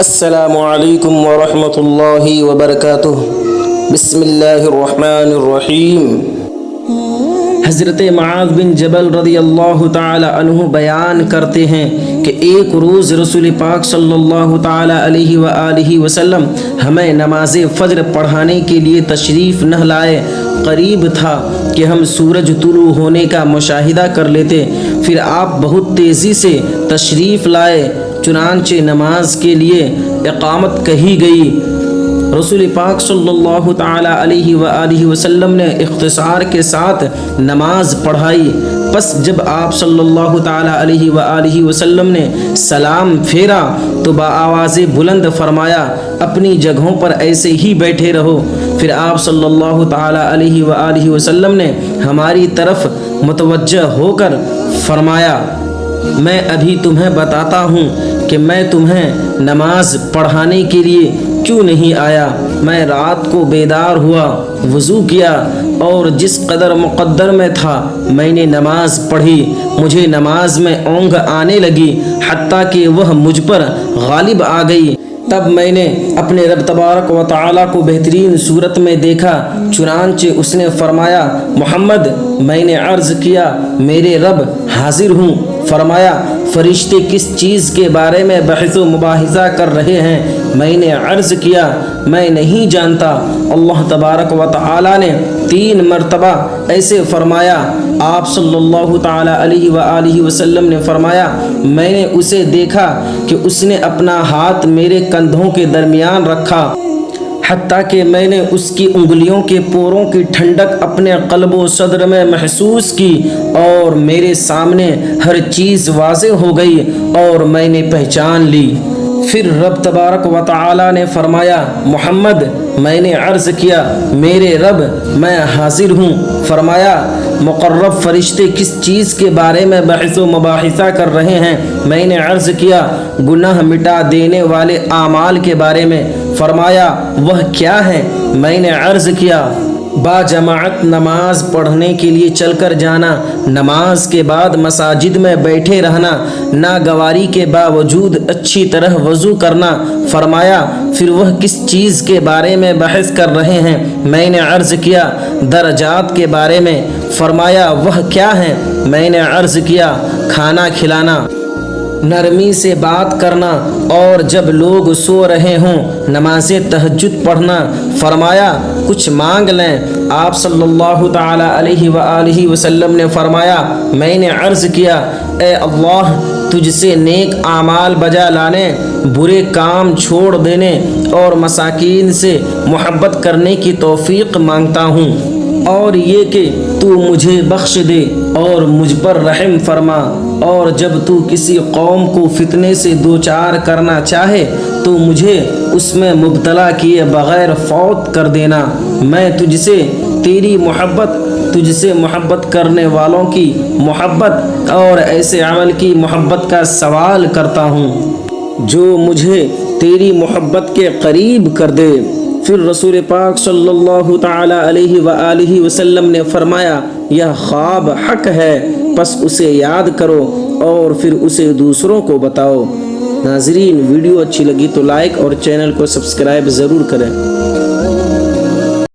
السلام علیکم ورحمۃ اللہ وبرکاتہ۔ بسم اللہ الرحمن الرحیم۔ حضرت معاذ بن جبل رضی اللہ تعالی عنہ بیان کرتے ہیں کہ ایک روز رسول پاک صلی اللہ تعالی علیہ وآلہ وسلم ہمیں نماز فجر پڑھانے کے لیے تشریف نہ لائے۔ قریب تھا کہ ہم سورج طلوع ہونے کا مشاہدہ کر لیتے، پھر آپ بہت تیزی سے تشریف لائے، چنانچہ نماز کے لیے اقامت کہی گئی۔ رسول پاک صلی اللہ تعالی علیہ وآلہ وسلم نے اختصار کے ساتھ نماز پڑھائی۔ پس جب آپ صلی اللہ تعالی علیہ وآلہ وسلم نے سلام پھیرا تو بآواز بلند فرمایا، اپنی جگہوں پر ایسے ہی بیٹھے رہو۔ پھر آپ صلی اللہ تعالی علیہ وآلہ وسلم نے ہماری طرف متوجہ ہو کر فرمایا، میں ابھی تمہیں بتاتا ہوں کہ میں تمہیں نماز پڑھانے کے لیے کیوں نہیں آیا۔ میں رات کو بیدار ہوا، وضو کیا اور جس قدر مقدر میں تھا میں نے نماز پڑھی۔ مجھے نماز میں اونگ آنے لگی حتیٰ کہ وہ مجھ پر غالب آ گئی۔ تب میں نے اپنے رب تبارک و تعالیٰ کو بہترین صورت میں دیکھا، چنانچہ اس نے فرمایا، محمد۔ میں نے عرض کیا، میرے رب حاضر ہوں۔ فرمایا، فرشتے کس چیز کے بارے میں بحث و مباحثہ کر رہے ہیں؟ میں نے عرض کیا، میں نہیں جانتا۔ اللہ تبارک و تعالیٰ نے 3 مرتبہ ایسے فرمایا۔ آپ صلی اللہ تعالی علیہ وآلہ وسلم نے فرمایا، میں نے اسے دیکھا کہ اس نے اپنا ہاتھ میرے کندھوں کے درمیان رکھا حتیٰ کہ میں نے اس کی انگلیوں کے پوروں کی ٹھنڈک اپنے قلب و صدر میں محسوس کی، اور میرے سامنے ہر چیز واضح ہو گئی اور میں نے پہچان لی۔ پھر رب تبارک و تعالی نے فرمایا، محمد۔ میں نے عرض کیا، میرے رب میں حاضر ہوں۔ فرمایا، مقرب فرشتے کس چیز کے بارے میں بحث و مباحثہ کر رہے ہیں؟ میں نے عرض کیا، گناہ مٹا دینے والے اعمال کے بارے میں۔ فرمایا، وہ کیا ہے؟ میں نے عرض کیا، با جماعت نماز پڑھنے کے لیے چل کر جانا، نماز کے بعد مساجد میں بیٹھے رہنا، ناگواری کے باوجود اچھی طرح وضو کرنا۔ فرمایا، پھر وہ کس چیز کے بارے میں بحث کر رہے ہیں؟ میں نے عرض کیا، درجات کے بارے میں۔ فرمایا، وہ کیا ہے؟ میں نے عرض کیا، کھانا کھلانا، نرمی سے بات کرنا، اور جب لوگ سو رہے ہوں نماز تہجد پڑھنا۔ فرمایا، کچھ مانگ لیں۔ آپ صلی اللہ تعالی علیہ وآلہ وسلم نے فرمایا، میں نے عرض کیا، اے اللہ، تجھ سے نیک اعمال بجا لانے، برے کام چھوڑ دینے اور مساکین سے محبت کرنے کی توفیق مانگتا ہوں، اور یہ کہ تو مجھے بخش دے اور مجھ پر رحم فرما، اور جب تو کسی قوم کو فتنے سے دوچار کرنا چاہے تو مجھے اس میں مبتلا کیے بغیر فوت کر دینا۔ میں تجھ سے تیری محبت، تجھ سے محبت کرنے والوں کی محبت اور ایسے عمل کی محبت کا سوال کرتا ہوں جو مجھے تیری محبت کے قریب کر دے۔ پھر رسول پاک صلی اللہ تعالی علیہ وآلہ وسلم نے فرمایا، یہ خواب حق ہے، پس اسے یاد کرو اور پھر اسے دوسروں کو بتاؤ۔ ناظرین، ویڈیو اچھی لگی تو لائک اور چینل کو سبسکرائب ضرور کریں۔